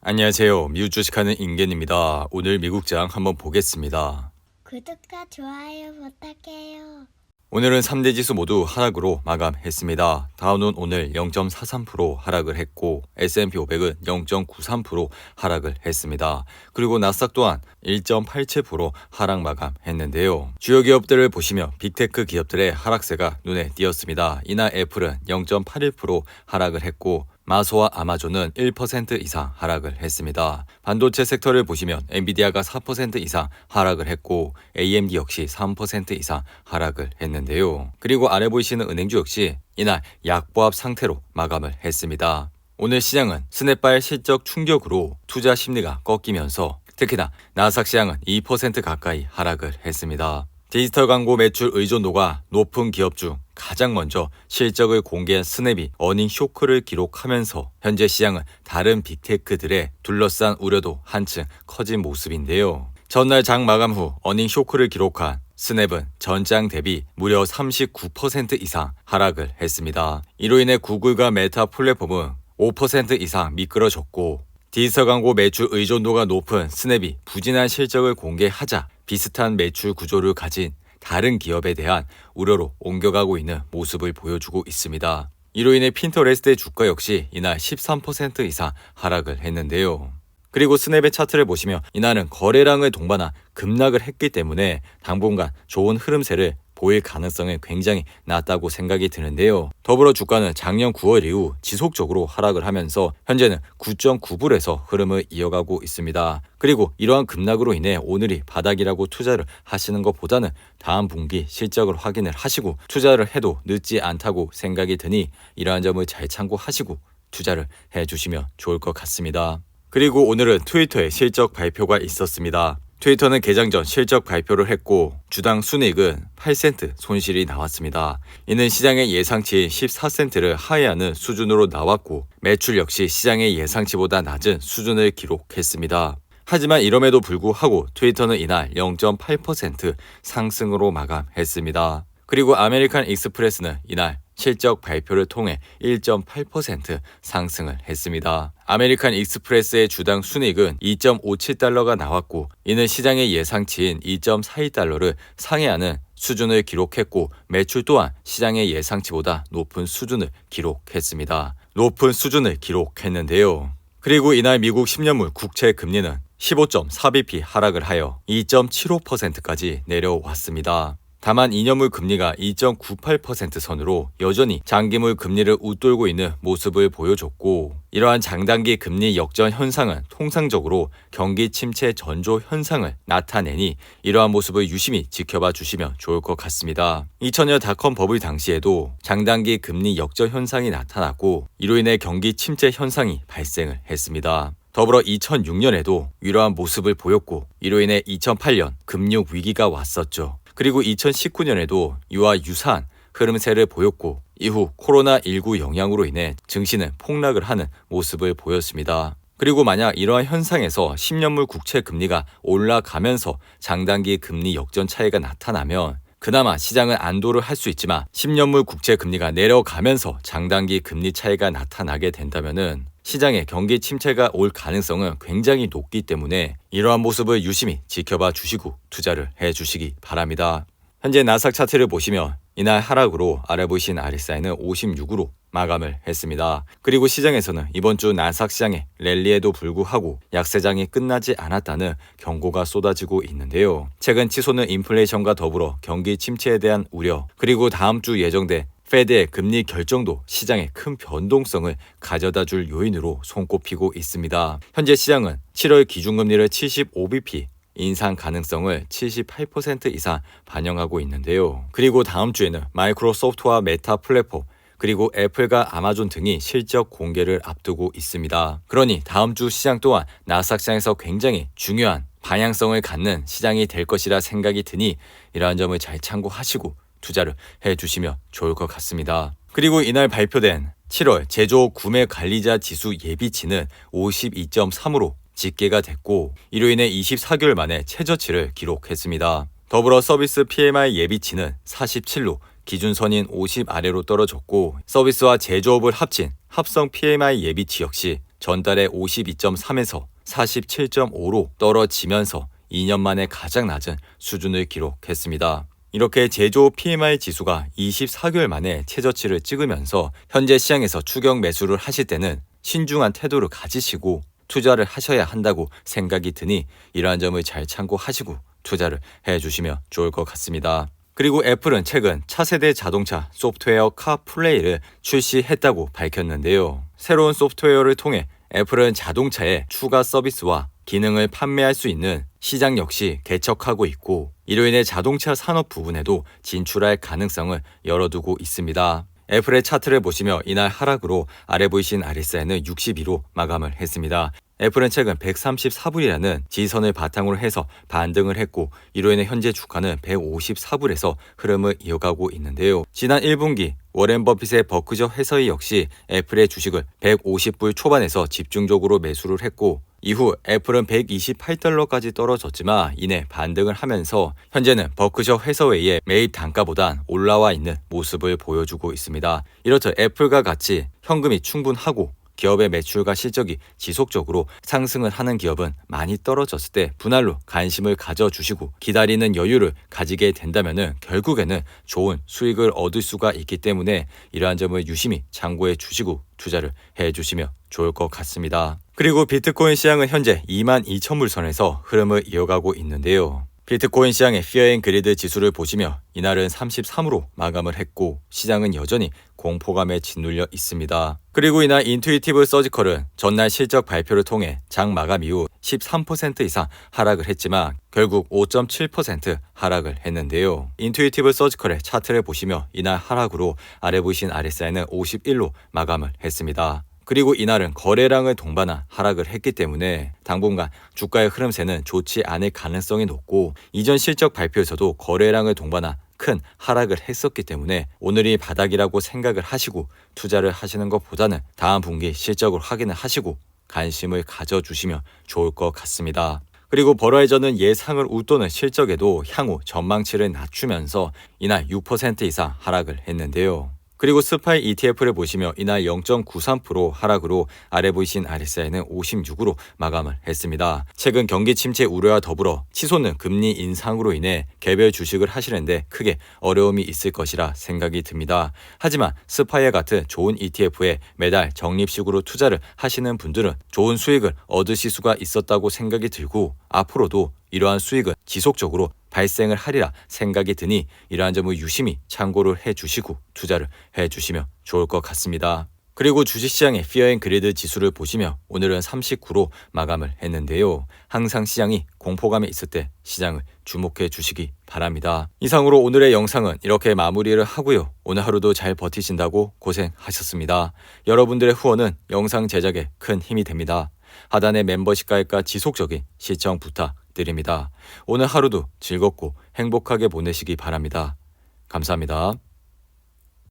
안녕하세요. 미국 주식하는 임겐입니다. 오늘 미국장 한번 보겠습니다. 구독과 좋아요 부탁해요. 오늘은 3대 지수 모두 하락으로 마감했습니다. 다우는 오늘 0.43% 하락을 했고 S&P 500은 0.93% 하락을 했습니다. 그리고 나스닥 또한 1.87% 하락 마감했는데요. 주요 기업들을 보시면 빅테크 기업들의 하락세가 눈에 띄었습니다. 이날 애플은 0.81% 하락을 했고 마소와 아마존은 1% 이상 하락을 했습니다. 반도체 섹터를 보시면 엔비디아가 4% 이상 하락을 했고 AMD 역시 3% 이상 하락을 했는데요. 그리고 아래 보이시는 은행주 역시 이날 약보합 상태로 마감을 했습니다. 오늘 시장은 스냅바의 실적 충격으로 투자 심리가 꺾이면서 특히나 나스닥 시장은 2% 가까이 하락을 했습니다. 디지털 광고 매출 의존도가 높은 기업 중 가장 먼저 실적을 공개한 스냅이 어닝 쇼크를 기록하면서 현재 시장은 다른 빅테크들의 둘러싼 우려도 한층 커진 모습인데요. 전날 장 마감 후 어닝 쇼크를 기록한 스냅은 전장 대비 무려 39% 이상 하락을 했습니다. 이로 인해 구글과 메타 플랫폼은 5% 이상 미끄러졌고 디지털 광고 매출 의존도가 높은 스냅이 부진한 실적을 공개하자 비슷한 매출 구조를 가진 다른 기업에 대한 우려로 옮겨가고 있는 모습을 보여주고 있습니다. 이로 인해 핀터레스트의 주가 역시 이날 13% 이상 하락을 했는데요. 그리고 스냅의 차트를 보시면 이날은 거래량을 동반한 급락을 했기 때문에 당분간 좋은 흐름세를 보일 가능성이 굉장히 낮다고 생각이 드는데요. 더불어 주가는 작년 9월 이후 지속적으로 하락을 하면서 현재는 9.9불에서 흐름을 이어가고 있습니다. 그리고 이러한 급락으로 인해 오늘이 바닥이라고 투자를 하시는 것보다는 다음 분기 실적을 확인을 하시고 투자를 해도 늦지 않다고 생각이 드니 이러한 점을 잘 참고하시고 투자를 해주시면 좋을 것 같습니다. 그리고 오늘은 트위터의 실적 발표가 있었습니다. 트위터는 개장 전 실적 발표를 했고 주당 순이익은 8센트 손실이 나왔습니다. 이는 시장의 예상치인 14센트를 하회하는 수준으로 나왔고 매출 역시 시장의 예상치보다 낮은 수준을 기록했습니다. 하지만 이럼에도 불구하고 트위터는 이날 0.8% 상승으로 마감했습니다. 그리고 아메리칸 익스프레스는 이날 실적 발표를 통해 1.8% 상승을 했습니다. 아메리칸 익스프레스의 주당 순이익은 2.57달러가 나왔고 이는 시장의 예상치인 2.42달러를 상회하는 수준을 기록했고 매출 또한 시장의 예상치보다 높은 수준을 기록했습니다. 높은 수준을 기록했는데요. 그리고 이날 미국 10년물 국채 금리는 15.4bp 하락을 하여 2.75%까지 내려왔습니다. 다만 2년물 금리가 2.98% 선으로 여전히 장기물 금리를 웃돌고 있는 모습을 보여줬고 이러한 장단기 금리 역전 현상은 통상적으로 경기 침체 전조 현상을 나타내니 이러한 모습을 유심히 지켜봐 주시면 좋을 것 같습니다. 2000년 닷컴 버블 당시에도 장단기 금리 역전 현상이 나타났고 이로 인해 경기 침체 현상이 발생을 했습니다. 더불어 2006년에도 이러한 모습을 보였고 이로 인해 2008년 금융 위기가 왔었죠. 그리고 2019년에도 이와 유사한 흐름세를 보였고 이후 코로나19 영향으로 인해 증시는 폭락을 하는 모습을 보였습니다. 그리고 만약 이러한 현상에서 10년물 국채 금리가 올라가면서 장단기 금리 역전 차이가 나타나면 그나마 시장은 안도를 할 수 있지만 10년물 국채 금리가 내려가면서 장단기 금리 차이가 나타나게 된다면은 시장의 경기 침체가 올 가능성은 굉장히 높기 때문에 이러한 모습을 유심히 지켜봐 주시고 투자를 해 주시기 바랍니다. 현재 나스닥 차트를 보시면 이날 하락으로 아래 보이신 RSI는 56으로 마감을 했습니다. 그리고 시장에서는 이번 주 나스닥 시장의 랠리에도 불구하고 약세장이 끝나지 않았다는 경고가 쏟아지고 있는데요. 최근 치솟는 인플레이션과 더불어 경기 침체에 대한 우려 그리고 다음 주 예정된 페드의 금리 결정도 시장에 큰 변동성을 가져다 줄 요인으로 손꼽히고 있습니다. 현재 시장은 7월 기준금리를 75bp 인상 가능성을 78% 이상 반영하고 있는데요. 그리고 다음 주에는 마이크로소프트와 메타 플랫폼 그리고 애플과 아마존 등이 실적 공개를 앞두고 있습니다. 그러니 다음 주 시장 또한 나스닥 시장에서 굉장히 중요한 방향성을 갖는 시장이 될 것이라 생각이 드니 이러한 점을 잘 참고하시고 투자를 해주시면 좋을 것 같습니다. 그리고 이날 발표된 7월 제조 구매 관리자 지수 예비치는 52.3으로 집계가 됐고 이로 인해 24개월 만에 최저치를 기록했습니다. 더불어 서비스 PMI 예비치는 47로 기준선인 50 아래로 떨어졌고 서비스와 제조업을 합친 합성 PMI 예비치 역시 전달에 52.3에서 47.5로 떨어지면서 2년 만에 가장 낮은 수준을 기록했습니다. 이렇게 제조 PMI 지수가 24개월 만에 최저치를 찍으면서 현재 시장에서 추격 매수를 하실 때는 신중한 태도를 가지시고 투자를 하셔야 한다고 생각이 드니 이러한 점을 잘 참고하시고 투자를 해주시면 좋을 것 같습니다. 그리고 애플은 최근 차세대 자동차 소프트웨어 카플레이를 출시했다고 밝혔는데요. 새로운 소프트웨어를 통해 애플은 자동차의 추가 서비스와 기능을 판매할 수 있는 시장 역시 개척하고 있고 이로 인해 자동차 산업 부분에도 진출할 가능성을 열어두고 있습니다. 애플의 차트를 보시며 이날 하락으로 아래 보이신 RSI는 62로 마감을 했습니다. 애플은 최근 134불이라는 지선을 바탕으로 해서 반등을 했고 이로 인해 현재 주가는 154불에서 흐름을 이어가고 있는데요. 지난 1분기 워렌 버핏의 버크셔 해서이 역시 애플의 주식을 150불 초반에서 집중적으로 매수를 했고 이후 애플은 128달러까지 떨어졌지만 이내 반등을 하면서 현재는 버크셔 해서웨이의 매입 단가보단 올라와 있는 모습을 보여주고 있습니다. 이렇듯 애플과 같이 현금이 충분하고 기업의 매출과 실적이 지속적으로 상승을 하는 기업은 많이 떨어졌을 때 분할로 관심을 가져주시고 기다리는 여유를 가지게 된다면 결국에는 좋은 수익을 얻을 수가 있기 때문에 이러한 점을 유심히 참고해 주시고 투자를 해주시면 좋을 것 같습니다. 그리고 비트코인 시장은 현재 22,000불 선에서 흐름을 이어가고 있는데요. 비트코인 시장의 피어 앤 그리드 지수를 보시며 이날은 33으로 마감을 했고 시장은 여전히 공포감에 짓눌려 있습니다. 그리고 이날 인투이티브 서지컬은 전날 실적 발표를 통해 장 마감 이후 13% 이상 하락을 했지만 결국 5.7% 하락을 했는데요. 인투이티브 서지컬의 차트를 보시며 이날 하락으로 아래 보이신 RSI는 51로 마감을 했습니다. 그리고 이날은 거래량을 동반한 하락을 했기 때문에 당분간 주가의 흐름세는 좋지 않을 가능성이 높고 이전 실적 발표에서도 거래량을 동반한 큰 하락을 했었기 때문에 오늘이 바닥이라고 생각을 하시고 투자를 하시는 것보다는 다음 분기 실적을 확인을 하시고 관심을 가져주시면 좋을 것 같습니다. 그리고 버라이전은 예상을 웃도는 실적에도 향후 전망치를 낮추면서 이날 6% 이상 하락을 했는데요. 그리고 스파이 ETF를 보시며 이날 0.93% 하락으로 아래 보이신 RSI는 56으로 마감을 했습니다. 최근 경기 침체 우려와 더불어 치솟는 금리 인상으로 인해 개별 주식을 하시는데 크게 어려움이 있을 것이라 생각이 듭니다. 하지만 스파이와 같은 좋은 ETF에 매달 적립식으로 투자를 하시는 분들은 좋은 수익을 얻으실 수가 있었다고 생각이 들고 앞으로도 이러한 수익은 지속적으로 발생을 하리라 생각이 드니 이러한 점을 유심히 참고를 해주시고 투자를 해주시면 좋을 것 같습니다. 그리고 주식시장의 피어 앤 그리드 지수를 보시며 오늘은 39로 마감을 했는데요. 항상 시장이 공포감에 있을 때 시장을 주목해 주시기 바랍니다. 이상으로 오늘의 영상은 이렇게 마무리를 하고요. 오늘 하루도 잘 버티신다고 고생하셨습니다. 여러분들의 후원은 영상 제작에 큰 힘이 됩니다. 하단의 멤버십 가입과 지속적인 시청 부탁드립니다. 오늘 하루도 즐겁고 행복하게 보내시기 바랍니다. 감사합니다.